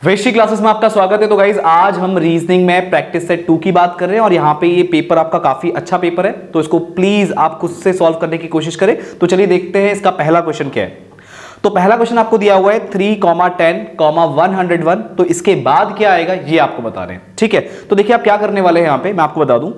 वेशी क्लासेस में आपका स्वागत है। तो गाइज आज हम रीजनिंग में प्रैक्टिस सेट 2 की बात कर रहे हैं और यहाँ पे ये पेपर आपका काफी अच्छा पेपर है, तो इसको प्लीज आप खुद से सॉल्व करने की कोशिश करें। तो चलिए देखते हैं इसका पहला क्वेश्चन क्या है। तो पहला क्वेश्चन आपको दिया हुआ है 3, 10, 101। तो इसके बाद क्या आएगा ये आपको बता रहे हैं, ठीक है। तो देखिए आप क्या करने वाले हैं, यहाँ पे मैं आपको बता दूं।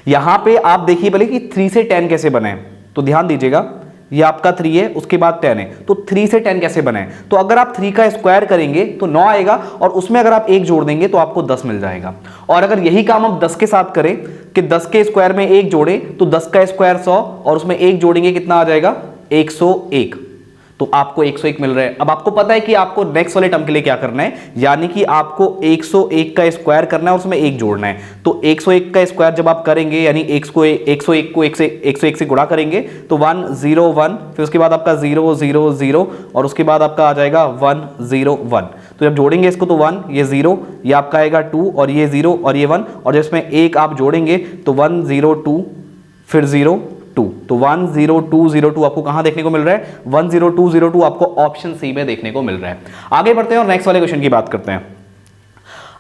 यहां पे आप देखिए पहले कि 3 से 10 कैसे बने हैं, तो ध्यान दीजिएगा। ये आपका 3 है, उसके बाद 10 है, तो 3 से 10 कैसे बने? तो अगर आप 3 का स्क्वायर करेंगे तो 9 आएगा और उसमें अगर आप 1 जोड़ देंगे तो आपको 10 मिल जाएगा। और अगर यही काम आप 10 के साथ करें कि 10 के स्क्वायर में 1 जोड़े तो 10 का स्क्वायर 100 और उसमें 1 जोड़ेंगे कितना आ जाएगा 101। तो आपको 101 मिल रहा है। अब आपको पता है कि आपको नेक्स्ट वाले टर्म के लिए क्या करना है, यानी कि आपको 101 का स्क्वायर करना है और उसमें 1 जोड़ना है। तो 101 का स्क्वायर जब आप करेंगे यानी 101 को 101 से गुणा करेंगे तो 101, फिर उसके बाद आपका 000 और उसके बाद आपका आ जाएगा 101। तो जब जोड़ेंगे इसको तो 1, ये 0, ये आपका आएगा 2 और ये 0 और ये 1, और जब इसमें 1 आप जोड़ेंगे तो 102 फिर 02, तो 10202 आपको कहां देखने को मिल रहा है? 10202 आपको ऑप्शन सी में देखने को मिल रहा है। आगे बढ़ते हैं और नेक्स्ट वाले क्वेश्चन की बात करते हैं।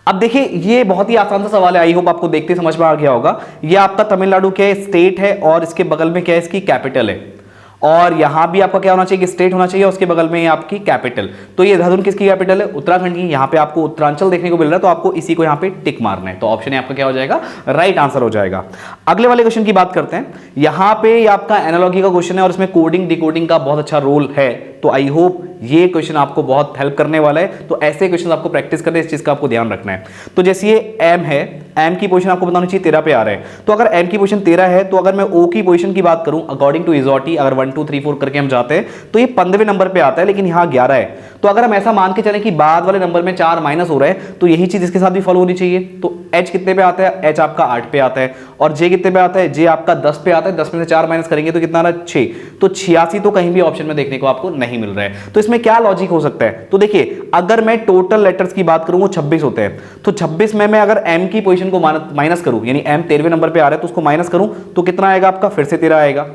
अब देखिए ये बहुत ही आसान सा सवाल है, आई होप आपको देखते समझ में आ गया होगा। ये आपका तमिलनाडु के स्टेट है और इसके बगल में क्या है, इसकी कैपिटल है। और यहां भी आपका क्या होना चाहिए कि स्टेट होना चाहिए, उसके बगल में आपकी कैपिटल। तो ये देहरादून किसकी कैपिटल है? उत्तराखंड की। यहां पे आपको उत्तरांचल देखने को मिल रहा है, तो आपको इसी को यहां पे टिक मारना है। तो ऑप्शन है आपका क्या हो जाएगा, राइट आंसर हो जाएगा। अगले वाले क्वेश्चन की बात करते हैं। यहां पे ये आपका एनालॉजी का क्वेश्चन है और इसमें कोडिंग डिकोडिंग का बहुत अच्छा रोल है, तो आई होप ये क्वेश्चन आपको बहुत हेल्प करने वाला है। तो ऐसे क्वेश्चन आपको प्रैक्टिस करने, इस चीज का आपको ध्यान रखना है। तो जैसे ये एम है, एम की पोजीशन आपको बतानी चाहिए 13 पे आ रहा है। तो अगर एम की पोजीशन 13 है तो अगर मैं ओ की पोजीशन की बात करूं अकॉर्डिंग टू इजोटी, अगर 1 2 3 4 करके हम जाते हैं तो ये 15वें नंबर पे आता है, लेकिन यहां 11 है। तो अगर हम ऐसा मान के चलें कि बाद वाले नंबर में 4 माइनस हो रहा है तो यही चीज इसके साथ भी फॉलो होनी चाहिए। तो एच कितने पे आता है? एच आपका 8 पे आता है। और जे कितने पे आता है? जे आपका 10 पे आता है। 10 में से 4 माइनस करेंगे तो कितना आ रहा है? 6। तो 86 तो कहीं भी ऑप्शन में देखने को आपको नहीं मिल रहा है। तो इसमें क्या लॉजिक हो सकता है? तो देखिए अगर मैं टोटल लेटर्स की बात करूं वो 26 होते हैं, तो 26 में मैं अगर एम की पोजीशन को माइनस करूं, यानी एम 13वें नंबर पे आ रहा है तो उसको माइनस करूं तो कितना आएगा आपका? फिर से 13 आएगा।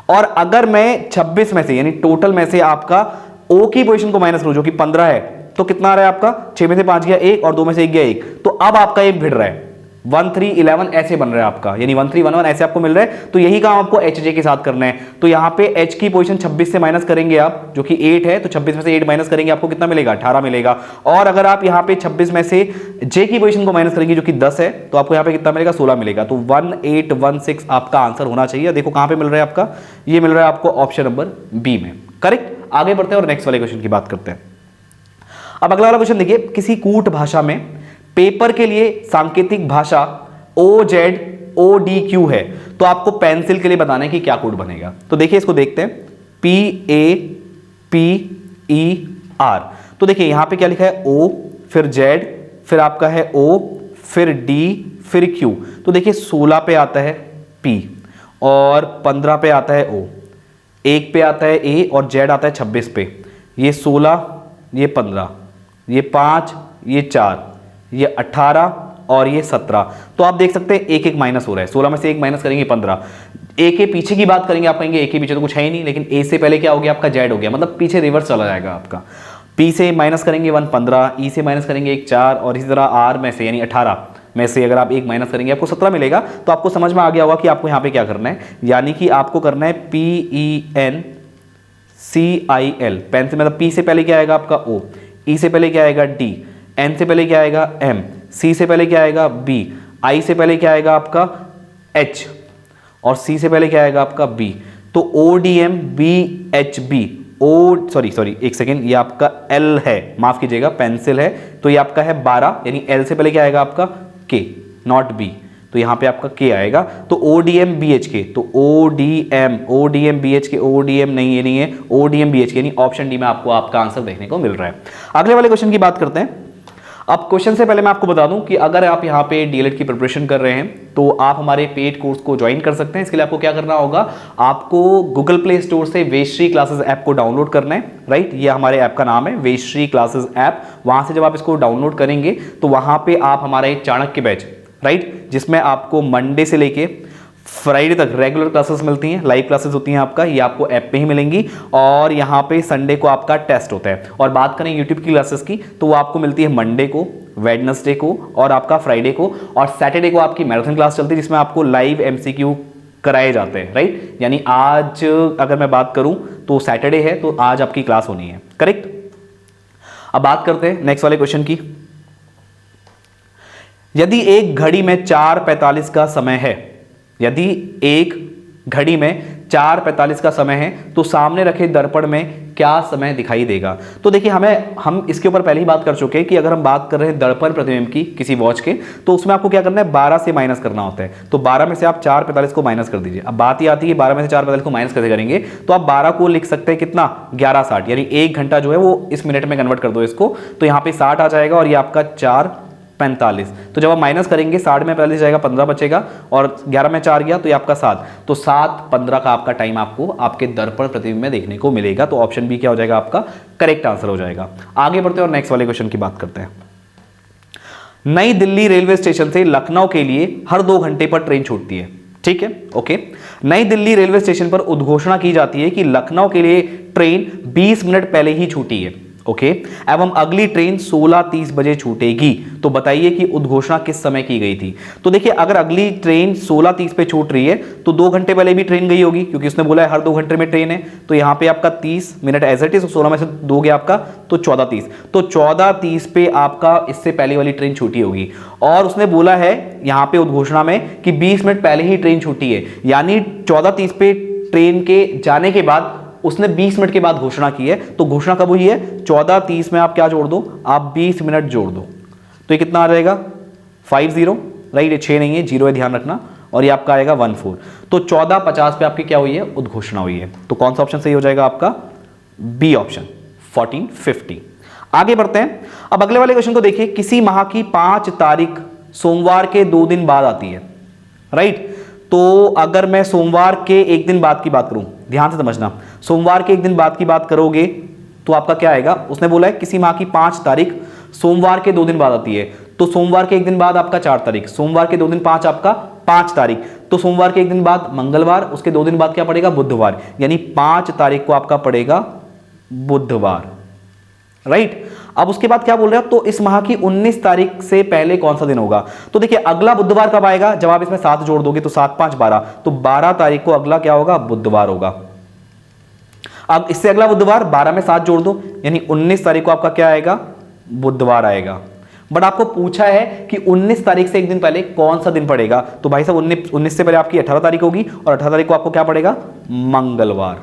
और अगर मैं 26 में से यानी टोटल में से आपका ओ की पोजीशन को माइनस करूं जो कि 15 है, तो कितना आ रहा है आपका? 6 में से 5 गया 1 और 2 में से 1 गया 1। तो अब आपका एक भिड़ रहा है 1 3 11 ऐसे बन रहा है आपका, यानी 1 3 1 1 ऐसे आपको मिल रहा है। तो यही काम आपको एच जे के साथ करना है। तो यहां पे एच की पोजीशन 26 से माइनस करेंगे आप, जो कि 8 है, तो 26 में से 8 माइनस करेंगे आपको कितना मिलेगा? 18 मिलेगा। और अगर आप यहां पे 26 में से जे की पोजीशन को माइनस करेंगे जो कि 10 है, तो आपको यहां पे कितना मिलेगा? 16 मिलेगा। तो 1816 आपका आंसर होना चाहिए। देखो कहां पे मिल रहा है आपका, ये मिल रहा है आपको ऑप्शन नंबर बी में, करेक्ट। आगे बढ़ते हैं और नेक्स्ट वाले क्वेश्चन की बात करते हैं। अब अगला वाला क्वेश्चन देखिए, किसी कूट भाषा में पेपर के लिए सांकेतिक भाषा OZODQ है, तो आपको पेंसिल के लिए बताना है कि क्या कोड बनेगा। तो देखिए इसको देखते हैं, PAPER। तो देखिए यहां पे क्या लिखा है? O फिर Z फिर आपका है O फिर D फिर Q। तो देखिए 16 पे आता है P और 15 पे आता है O, 1 पे आता है A और Z आता है 26 पे। ये 16, ये 15, ये 5, ये 4, ये 18 और ये 17। तो आप देख सकते हैं एक एक माइनस हो रहा है। 16 में से 1 माइनस करेंगे 15। ए के पीछे की बात करेंगे, आप कहेंगे ए के पीछे तो कुछ है ही नहीं, लेकिन ए से पहले क्या हो गया आपका? जेड हो गया, मतलब पीछे रिवर्स चला जाएगा आपका। पी से माइनस करेंगे 1 15, ई से माइनस करेंगे 1 4 और इसी तरह आर में से यानी 18 में से अगर आप 1 माइनस करेंगे आपको 17 मिलेगा। तो आपको समझ में आ गया होगा कि आपको यहाँ पे क्या करना है, यानी कि आपको करना है PENCIL। पेंसिल मतलब पी से पहले क्या आएगा आपका? O, ई से पहले क्या आएगा? D, एन से पहले क्या आएगा? M, सी से पहले क्या आएगा? B, आई से पहले क्या आएगा आपका? H और सी से पहले क्या आएगा आपका? B। तो ODM BHB सॉरी एक सेकेंड, ये आपका L है, माफ कीजिएगा पेंसिल है, तो ये आपका है 12, यानी L से पहले क्या आएगा आपका? K, not B। तो यहां पे आपका K आएगा। तो ODM BHK, तो ODM BHK, ODM नहीं, ये नहीं है, ODM BHK, यानी ऑप्शन डी में आपको आपका आंसर देखने को मिल रहा है। अगले वाले क्वेश्चन की बात करते हैं। अब क्वेश्चन से पहले मैं आपको बता दूं कि अगर आप यहाँ पे डीएलएड की प्रिपरेशन कर रहे हैं तो आप हमारे पेड कोर्स को ज्वाइन कर सकते हैं। इसके लिए आपको क्या करना होगा, आपको गूगल प्ले स्टोर से वेश्री क्लासेस ऐप को डाउनलोड करना है, राइट। ये हमारे ऐप का नाम है वेश्री क्लासेस ऐप। वहां से जब आप इसको डाउनलोड करेंगे तो वहां पे आप हमारा एक चाणक्य बैच, राइट, जिसमें आपको मंडे से लेके फ्राइडे तक रेगुलर क्लासेस मिलती हैं, लाइव क्लासेस होती हैं आपका, ये आपको ऐप पे ही मिलेंगी। और यहाँ पे संडे को आपका टेस्ट होता है। और बात करें यूट्यूब की क्लासेस की तो वो आपको मिलती है मंडे को, वेडनेसडे को और आपका फ्राइडे को, और सैटरडे को आपकी मैराथन क्लास चलती है जिसमें आपको लाइव एमसीक्यू कराए जाते हैं, राइट। यानी आज अगर मैं बात करूं तो सैटरडे है तो आज आपकी क्लास होनी है, करेक्ट। अब बात करते हैं नेक्स्ट वाले क्वेश्चन की। यदि एक घड़ी में 4:45 का समय है, यदि एक घड़ी में 4:45 का समय है तो सामने रखे दर्पण में क्या समय दिखाई देगा। तो देखिए हम इसके ऊपर पहले ही बात कर चुके हैं कि अगर हम बात कर रहे हैं दर्पण प्रतिबिंब की किसी वॉच के, तो उसमें आपको क्या करना है, 12 से माइनस करना होता है। तो 12 में से आप 4:45 को माइनस कर दीजिए। अब बात ये आती है 12 में से 4:45 को माइनस कैसे करेंगे, तो आप 12 को लिख सकते हैं कितना, 11:60, यानी 1 घंटा जो है वो इस मिनट में कन्वर्ट कर दो इसको, तो यहाँ पे 60 आ जाएगा और ये आपका 4:45। तो जब आप माइनस करेंगे 60 में 45 जाएगा, 15 बचेगा और 11 में 4 गया तो ये आपका 7, तो 7:15 का आपका टाइम आपको आपके दर्पण प्रतिबिंब में देखने को मिलेगा। तो ऑप्शन बी क्या हो जाएगा, आपका करेक्ट आंसर हो जाएगा। आगे बढ़ते हैं और नेक्स्ट वाले क्वेश्चन की बात करते हैं। नई दिल्ली रेलवे स्टेशन से लखनऊ के लिए हर 2 घंटे पर ट्रेन छूटती है, ठीक है, ओके। नई दिल्ली रेलवे स्टेशन पर उद्घोषणा की जाती है कि लखनऊ के लिए ट्रेन 20 मिनट पहले ही छूटी है, ओके, एवं अगली ट्रेन 16:30 बजे छूटेगी। तो बताइए कि उद्घोषणा किस समय की गई थी। तो देखिए अगर अगली ट्रेन 16:30 पे छूट रही है तो 2 घंटे पहले भी ट्रेन गई होगी, क्योंकि उसने बोला है हर 2 घंटे में ट्रेन है। तो यहाँ पे आपका 30 मिनट एज इट इज, 16 में से 2 गया आपका तो 14:30, तो 14:30 पे आपका इससे पहले वाली ट्रेन छूटी होगी। और उसने बोला है यहाँ पे उद्घोषणा में कि 20 मिनट पहले ही ट्रेन छूटी है, यानी 14:30 पे ट्रेन के जाने के बाद उसने 20 मिनट के बाद घोषणा की है। तो घोषणा कब हुई है, 14:30 में आप क्या जोड़ दो, आप 20 मिनट जोड़ दो, तो ये कितना आ जाएगा, 50, राइट। ये 6 नहीं है, 0 है, ध्यान रखना। और ये आपका आएगा 14, तो 14:50 पे आपकी क्या हुई है, उद्घोषणा हुई है। तो कौन सा ऑप्शन सही हो जाएगा आपका, बी ऑप्शन 14:50। आगे बढ़ते हैं। अब अगले वाले क्वेश्चन को देखिए। किसी माह की 5 तारीख सोमवार के 2 दिन बाद आती है, राइट। तो अगर मैं सोमवार के 1 दिन बाद की बात करूं, ध्यान से समझना, सोमवार के 1 दिन बाद की बात करोगे तो आपका क्या आएगा। उसने बोला है किसी माह की 5 तारीख सोमवार के 2 दिन बाद आती है, तो सोमवार के 1 दिन बाद आपका 4 तारीख, सोमवार के 2 दिन 5 आपका 5 तारीख, तो सोमवार के 1 दिन बाद मंगलवार, उसके 2 दिन बाद क्या पड़ेगा, बुधवार, यानी 5 तारीख को आपका पड़ेगा बुधवार, राइट। अब उसके बाद क्या बोल रहे हो, तो इस माह की 19 तारीख से पहले कौन सा दिन होगा। तो देखिए अगला बुधवार कब आएगा, जब आप इसमें 7 जोड़ दोगे तो 7 5 12, तो 12 तारीख को अगला क्या होगा, बुधवार होगा। अब इससे अगला बुधवार 12 में 7 जोड़ दो, यानी 19 तारीख को आपका क्या आएगा, बुधवार आएगा। बट आपको पूछा है कि 19 तारीख से 1 दिन पहले कौन सा दिन पड़ेगा, तो भाई साहब 19 से पहले आपकी 18 तारीख होगी और 18 तारीख को आपको क्या पड़ेगा, मंगलवार।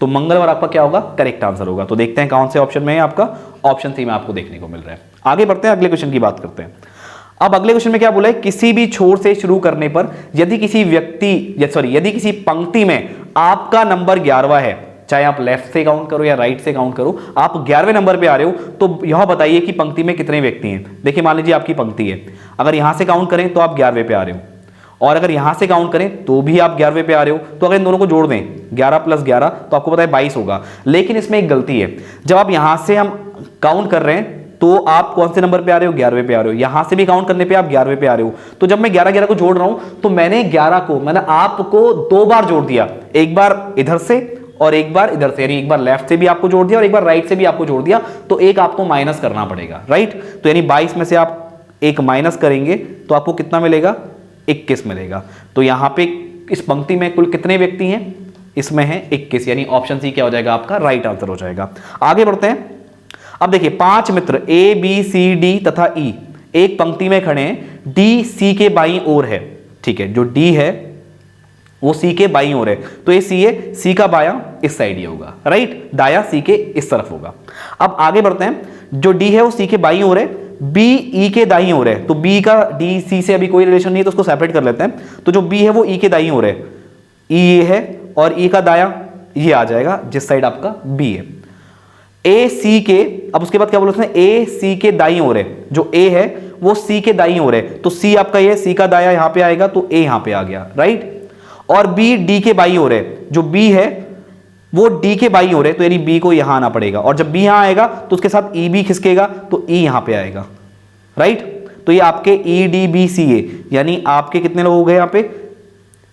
तो मंगलवार आपका क्या होगा, करेक्ट आंसर होगा। तो देखते हैं कौन से ऑप्शन में है आपका, ऑप्शन सी में आपको देखने को मिल रहा है। आगे बढ़ते हैं, अगले क्वेश्चन की बात करते हैं। अब अगले क्वेश्चन में क्या बोला है, किसी भी छोर से शुरू करने पर यदि किसी पंक्ति में आपका नंबर 11वां है, चाहे आप लेफ्ट से काउंट करो या राइट से काउंट करो, आप 11वें नंबर पे आ रहे हो, तो यह बताइए कि पंक्ति में कितने व्यक्ति हैं। देखिए मान लीजिए आपकी पंक्ति है, अगर यहां से काउंट करें तो आप 11वें पे आ रहे हो, और अगर यहां से काउंट करें तो भी आप 11वें पे आ रहे हो। तो अगर इन दोनों को जोड़ दें 11 + 11 तो आपको पता है 22 होगा। लेकिन इसमें एक गलती है, जब आप यहां से हम काउंट कर रहे हैं तो आप कौन से नंबर पे आ रहे हो, 11वें पे आ रहे हो। यहां से भी काउंट करने पे आप 11वें पे आ रहे हो। तो जब मैं 11 को जोड़ रहा हूं तो मैंने आपको 2 बार जोड़ दिया, एक बार इधर से और एक बार इधर से, यानी एक बार लेफ्ट से भी आपको जोड़ दिया और एक बार राइट से भी आपको जोड़ दिया, तो एक आपको माइनस करना पड़ेगा, राइट। तो यानी 22 में से आप एक माइनस करेंगे तो आपको कितना मिलेगा, 21 मिलेगा। तो यहां पे इस पंक्ति में कुल कितने व्यक्ति हैं, इसमें है 21, यानी ऑप्शन सी क्या हो जाएगा आपका, राइट आंसर हो जाएगा। आगे बढ़ते हैं। अब देखिए 5 मित्र ए बी सी डी तथा ई एक पंक्ति में खड़े हैं, डी सी के बाईं ओर है, ठीक है। जो डी है वो सी के बाईं ओर है, तो ये सी है, सी का बायां इस साइड ही होगा, राइट, दाया सी के इस तरफ होगा। अब आगे बढ़ते हैं। जो डी है वो सी के बाईं ओर है, बी ई के दाईं ओर है, तो बी का डी सी से अभी कोई रिलेशन नहीं है तो उसको सेपरेट कर लेते हैं। तो जो बी है वो ई के दाईं ओर है, ई ये है और ई का दाया ये आ जाएगा जिस साइड आपका बी है। ए सी के, अब उसके बाद क्या बोला उसने, ए सी के दाईं ओर है, जो ए है वो सी के दाईं ओर है, तो सी आपका ये सी का दाया यहां पे आएगा, तो ए यहां पे आ गया, राइट। और बी डी के बाईं ओर है, जो बी है वो डी के बाईं ओर है, तो यानी बी को यहां आना पड़ेगा, और जब बी यहां आएगा तो उसके साथ ई भी खिसकेगा, तो ई यहां पे आएगा, राइट। तो ये आपके ई डी बी सी ए, यानी आपके कितने लोग हो गए यहाँ पे,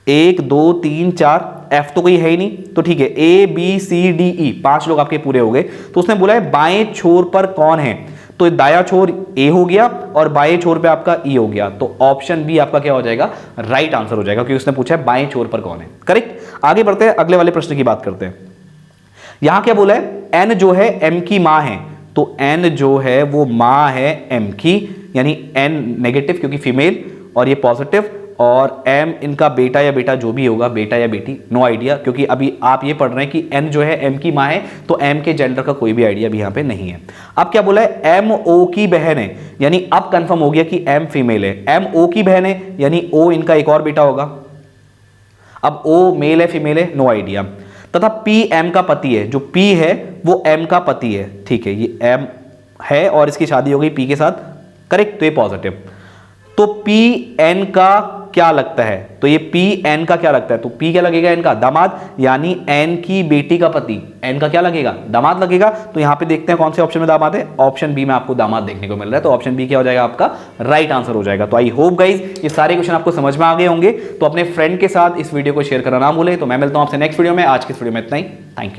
1 2 3 4, एफ तो कोई है ही नहीं, तो ठीक है, A B C D E, 5 लोग आपके पूरे हो गए। तो उसने बोला है बाएं छोर पर कौन है, तो दाया छोर ए हो गया और बाएं छोर पे आपका ई हो गया, तो ऑप्शन बी आपका क्या हो जाएगा, राइट आंसर हो जाएगा, क्योंकि उसने पूछा है बाएं छोर पर कौन है। करेक्ट। आगे बढ़ते हैं, अगले वाले प्रश्न की बात करते हैं। यहां क्या बोला है, एन जो है एम की मां है, तो एन जो है वो मां है एम की, यानी एन नेगेटिव क्योंकि फीमेल और ये पॉजिटिव, और एम इनका बेटा या बेटा जो भी होगा, बेटा या बेटी, नो आइडिया, क्योंकि अभी आप ये पढ़ रहे हैं कि एन जो है एम की मां है, तो एम के जेंडर का कोई भी आइडिया भी यहां पे नहीं है। अब क्या बोला है, एम ओ की बहन है, यानी अब कंफर्म हो गया कि एम फीमेल है, एम ओ की बहन है, यानी ओ इनका एक और बेटा होगा। अब ओ मेल है फीमेल है, नो आइडिया। तथा पी एम का पति है, जो पी है वो एम का पति है, ठीक है, ये एम है और इसकी शादी हो गई पी के साथ, करेक्ट, तो ये पॉजिटिव। तो पी एन का क्या लगता है, तो ये पी एन का क्या लगता है, तो पी क्या लगेगा, एन का दामाद, यानी एन की बेटी का पति, एन का क्या लगेगा, दामाद लगेगा। तो यहां पे देखते हैं कौन से ऑप्शन में दामाद है, ऑप्शन बी में आपको दामाद देखने को मिल रहा है, तो ऑप्शन बी क्या हो जाएगा, आपका राइट आंसर हो जाएगा। तो आई होप गाइज ये सारे क्वेश्चन आपको समझ में आ गए होंगे, तो अपने फ्रेंड के साथ इस वीडियो को शेयर करना ना भूले। तो मैं मिलता हूं आपसे नेक्स्ट वीडियो में, आज की इस वीडियो में इतना ही, थैंक यू।